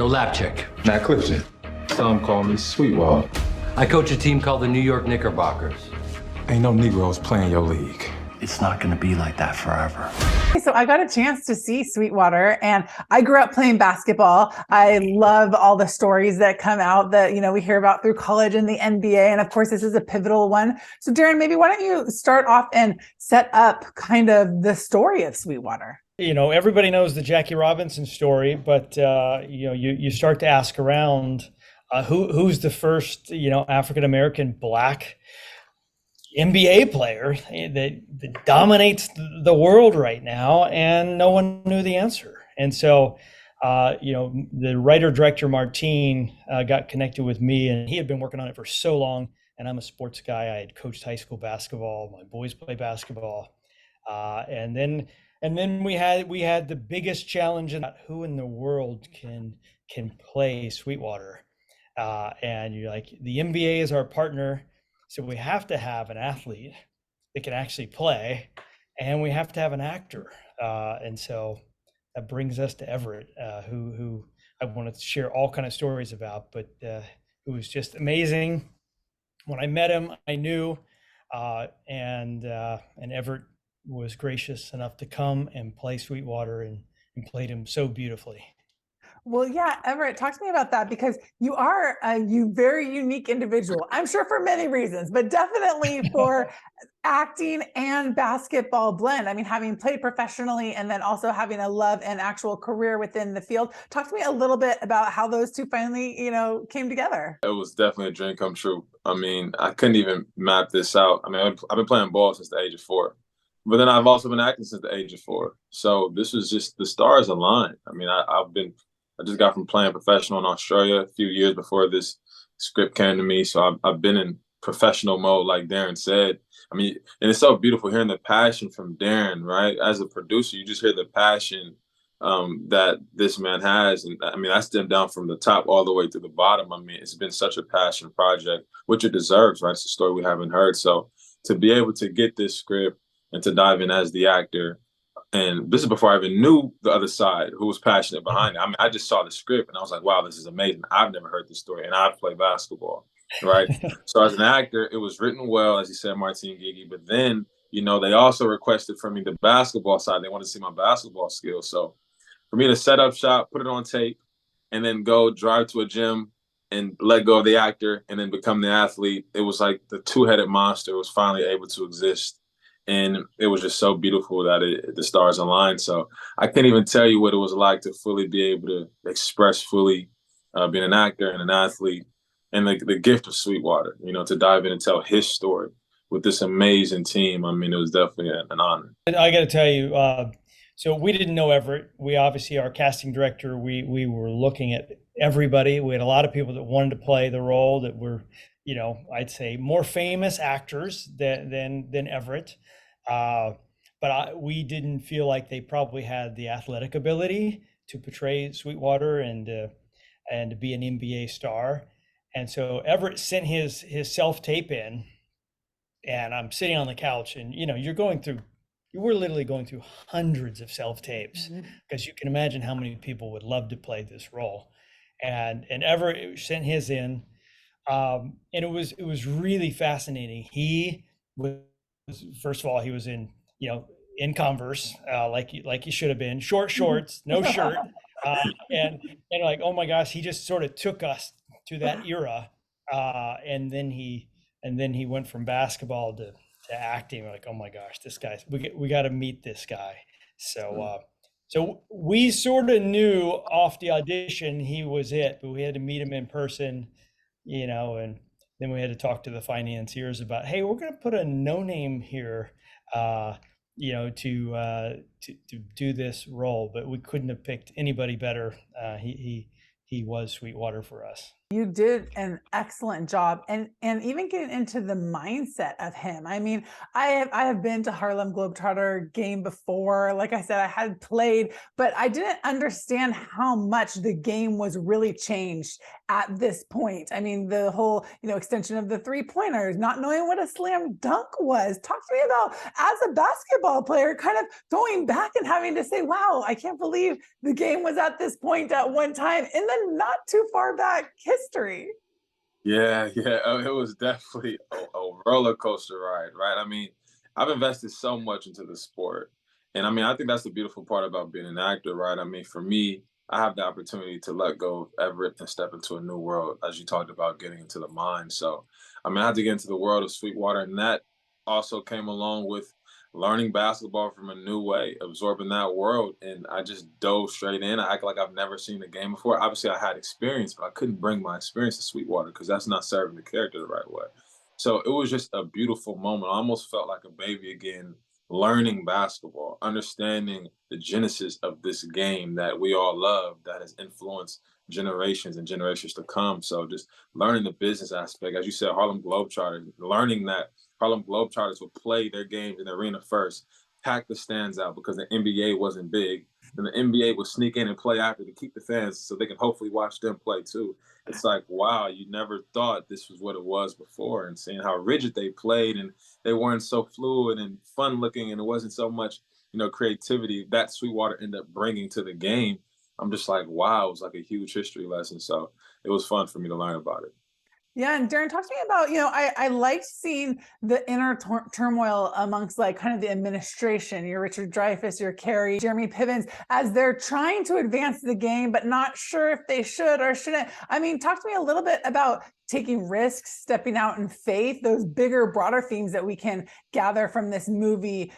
No Lapchick. Matt Clifton. Some call me Sweetwater. I coach a team called the New York Knickerbockers. Ain't no Negroes playing your league. It's not going to be like that forever. So I got a chance to see Sweetwater, and I grew up playing basketball. I love all the stories that come out that, we hear about through college and the NBA. And of course, this is a pivotal one. So Darren, maybe why don't you start off and set up kind of the story of Sweetwater? Everybody knows the Jackie Robinson story, but you start to ask around who's the first, African-American Black NBA player that dominates the world right now, and no one knew the answer. And so, the writer-director Martine got connected with me, and he had been working on it for so long. And I'm a sports guy. I had coached high school basketball. My boys play basketball, and then we had the biggest challenge in who in the world can play Sweetwater, and you're like, the NBA is our partner. So we have to have an athlete that can actually play, and we have to have an actor. And so that brings us to Everett, who I want to share all kind of stories about, but who was just amazing. When I met him, I knew, and Everett was gracious enough to come and play Sweetwater and played him so beautifully. Well, yeah, Everett, talk to me about that, because you are a very unique individual. I'm sure for many reasons, but definitely for acting and basketball blend. I mean, having played professionally and then also having a love and actual career within the field. Talk to me a little bit about how those two finally, came together. It was definitely a dream come true. I mean, I couldn't even map this out. I mean, I've been playing ball since the age of 4. But then I've also been acting since the ave of 4. So this was just the stars aligned. I mean, I just got from playing professional in Australia a few years before this script came to me. So I've been in professional mode, like Darren said. I mean, and it's so beautiful hearing the passion from Darren, right? As a producer, you just hear the passion that this man has. And I mean, I stemmed down from the top all the way to the bottom. I mean, it's been such a passion project, which it deserves, right? It's a story we haven't heard. So to be able to get this script and to dive in as the actor, and this is before I even knew the other side, who was passionate behind it. I mean, I just saw the script and I was like, wow, this is amazing. I've never heard this story, and I've played basketball, right? So as an actor, it was written well, as you said, Martine Gigi. But then, they also requested from me the basketball side. They wanted to see my basketball skills. So for me to set up shop, put it on tape, and then go drive to a gym and let go of the actor and then become the athlete, it was like the two-headed monster was finally able to exist. And it was just so beautiful that the stars aligned. So I can't even tell you what it was like to fully be able to express fully being an actor and an athlete, and the gift of Sweetwater, to dive in and tell his story with this amazing team. I mean, it was definitely an honor. I got to tell you, so we didn't know Everett. We obviously, our casting director, we were looking at everybody. We had a lot of people that wanted to play the role that were, I'd say more famous actors than Everett. But we didn't feel like they probably had the athletic ability to portray Sweetwater and to be an NBA star. And so Everett sent his self-tape in, and I'm sitting on the couch, and we're literally going through hundreds of self-tapes, because you can imagine how many people would love to play this role. And Everett sent his in. And it was really fascinating. He was, first of all, he was in Converse, like he should have been, short shorts, no shirt, and like, oh my gosh, he just sort of took us to that era, and then he went from basketball to acting. We're like, oh my gosh, this guy, we got to meet this guy. So we sort of knew off the audition he was it, but we had to meet him in person. And then we had to talk to the financiers about, hey, we're going to put a no name here, to do this role, but we couldn't have picked anybody better. He was Sweetwater for us. You did an excellent job, and even getting into the mindset of him. I mean, I have been to Harlem Globetrotter game before. Like I said, I had played, but I didn't understand how much the game was really changed at this point. I mean, the whole, extension of the 3-pointers, not knowing what a slam dunk was. Talk to me about, as a basketball player, kind of going back and having to say, wow, I can't believe the game was at this point at one time in the in not too far back history. Yeah, yeah. It was definitely a roller coaster ride, right? I mean, I've invested so much into the sport. And I mean, I think that's the beautiful part about being an actor, right? I mean, for me, I have the opportunity to let go of Everett and step into a new world, as you talked about getting into the mine. So, I mean, I had to get into the world of Sweetwater, and that also came along with learning basketball from a new way, absorbing that world. And I just dove straight in. I act like I've never seen the game before. Obviously, I had experience, but I couldn't bring my experience to Sweetwater because that's not serving the character the right way. So it was just a beautiful moment. I almost felt like a baby again, learning basketball, understanding the genesis of this game that we all love that has influenced generations and generations to come. So just learning the business aspect, as you said, Harlem Globetrotters, learning that Harlem Globetrotters would play their games in the arena first, pack the stands out because the NBA wasn't big. Then the NBA would sneak in and play after to keep the fans so they can hopefully watch them play too. It's like, wow, you never thought this was what it was before, and seeing how rigid they played and they weren't so fluid and fun looking and it wasn't so much, creativity that Sweetwater ended up bringing to the game. I'm just like, wow, it was like a huge history lesson. So it was fun for me to learn about it. Yeah, and Darren, talk to me about, I liked seeing the inner turmoil amongst like kind of the administration, your Richard Dreyfuss, your Kerry, Jeremy Pivens, as they're trying to advance the game, but not sure if they should or shouldn't. I mean, talk to me a little bit about taking risks, stepping out in faith, those bigger, broader themes that we can gather from this movie,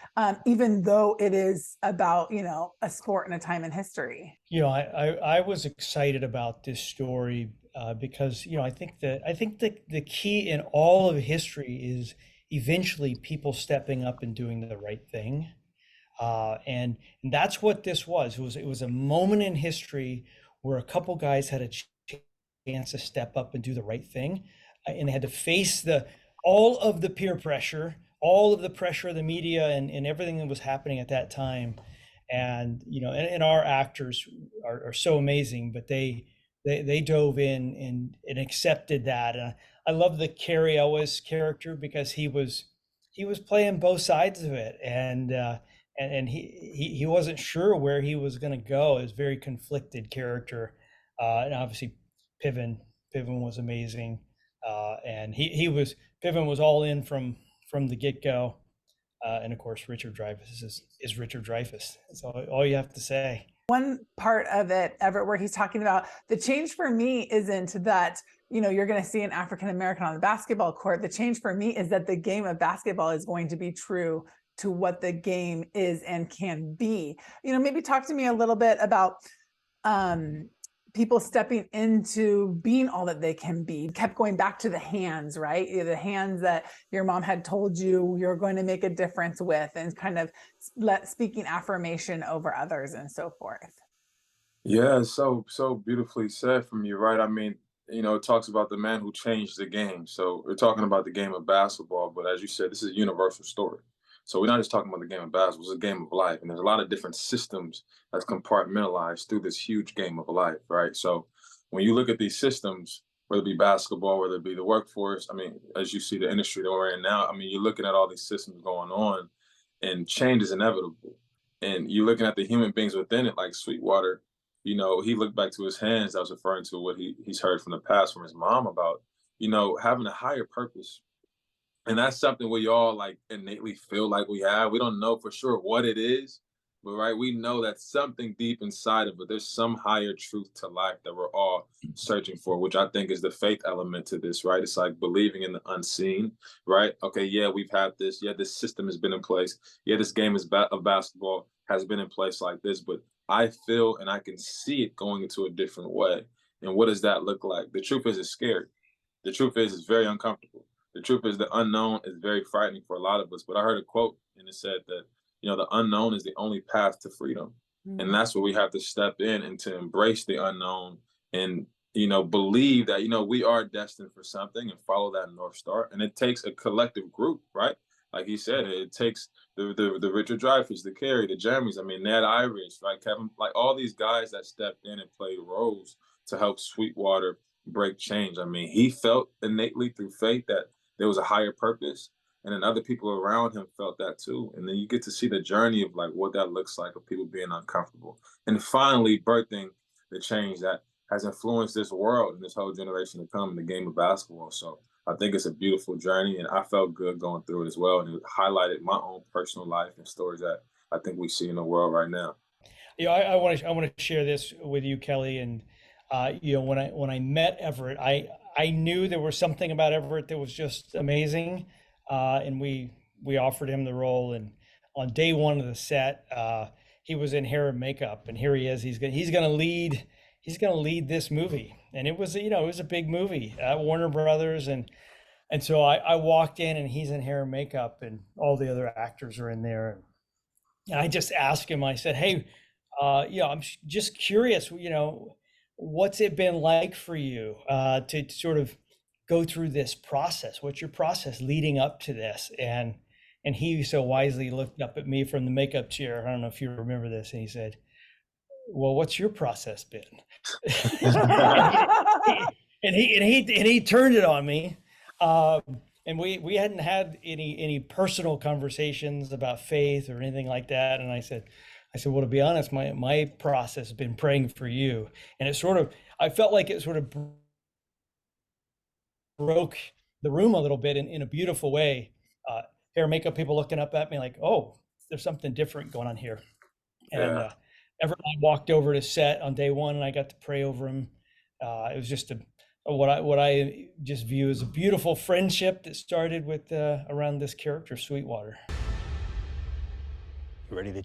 even though it is about, a sport and a time in history. I was excited about this story because I think that the key in all of history is eventually people stepping up and doing the right thing, and that's what this was. It was a moment in history where a couple guys had a chance to step up and do the right thing, and they had to face all of the peer pressure, all of the pressure of the media, and everything that was happening at that time. And and our actors are so amazing, but they dove in and accepted that. I love the Cary Elwes character because he was playing both sides of it, and he wasn't sure where he was going to go. It was a very conflicted character, and obviously Piven was amazing, and Piven was all in from the get go. And of course, Richard Dreyfuss is Richard Dreyfuss. That's all you have to say. One part of it, Everett, where he's talking about the change for me isn't that, you're going to see an African American on the basketball court. The change for me is that the game of basketball is going to be true to what the game is and can be. Maybe talk to me a little bit about people stepping into being all that they can be. Kept going back to the hands, right? The hands that your mom had told you you're going to make a difference with, and kind of speaking affirmation over others and so forth. Yeah, so beautifully said from you, right? I mean, it talks about the man who changed the game. So we're talking about the game of basketball, but as you said, this is a universal story. So we're not just talking about the game of basketball, it's a game of life. And there's a lot of different systems that's compartmentalized through this huge game of life, right? So when you look at these systems, whether it be basketball, whether it be the workforce, I mean, as you see the industry that we're in now, I mean, you're looking at all these systems going on, and change is inevitable. And you're looking at the human beings within it, like Sweetwater, he looked back to his hands. I was referring to what he's heard from the past from his mom about, having a higher purpose. And that's something we all like innately feel like we have. We don't know for sure what it is, but right, we know that something deep inside of it, there's some higher truth to life that we're all searching for, which I think is the faith element to this, right? It's like believing in the unseen, right? Okay, yeah, we've had this. Yeah, this system has been in place. Yeah, this game of basketball has been in place like this, but I feel and I can see it going into a different way. And what does that look like? The truth is, it's scary. The truth is, it's very uncomfortable. The truth is, the unknown is very frightening for a lot of us. But I heard a quote, and it said that, the unknown is the only path to freedom. Mm-hmm. And that's where we have to step in and to embrace the unknown and, believe that, we are destined for something and follow that North Star. And it takes a collective group, right? Like he said, it takes the Richard Dreyfuss, the Kerry, the Jeremys, I mean, Ned Irish, right? Kevin, like all these guys that stepped in and played roles to help Sweetwater break change. I mean, he felt innately through faith that there was a higher purpose, and then other people around him felt that too. And then you get to see the journey of like what that looks like of people being uncomfortable and finally birthing the change that has influenced this world and this whole generation to come in the game of basketball. So I think it's a beautiful journey, and I felt good going through it as well. And it highlighted my own personal life and stories that I think we see in the world right now. I want to share this with you, Kelly. And when I met Everett, I knew there was something about Everett that was just amazing, and we offered him the role. And on day one of the set, he was in hair and makeup, and here he is. He's gonna lead this movie, and it was a big movie at Warner Brothers, and so I walked in, and he's in hair and makeup, and all the other actors are in there, and I just asked him. I said, "Hey, I'm just curious, what's it been like for you to sort of go through this process? What's your process leading up to this?" And he so wisely looked up at me from the makeup chair. I don't know if you remember this, and he said, "Well, what's your process been?" and he turned it on me, and we hadn't had any personal conversations about faith or anything like that. And I said, well, to be honest, my process has been praying for you. And I felt like it sort of broke the room a little bit in a beautiful way. Hair and makeup people looking up at me like, oh, there's something different going on here. And Everett and I walked over to set on day one, and I got to pray over him. It was just what I just view as a beautiful friendship that started with around this character, Sweetwater. You ready to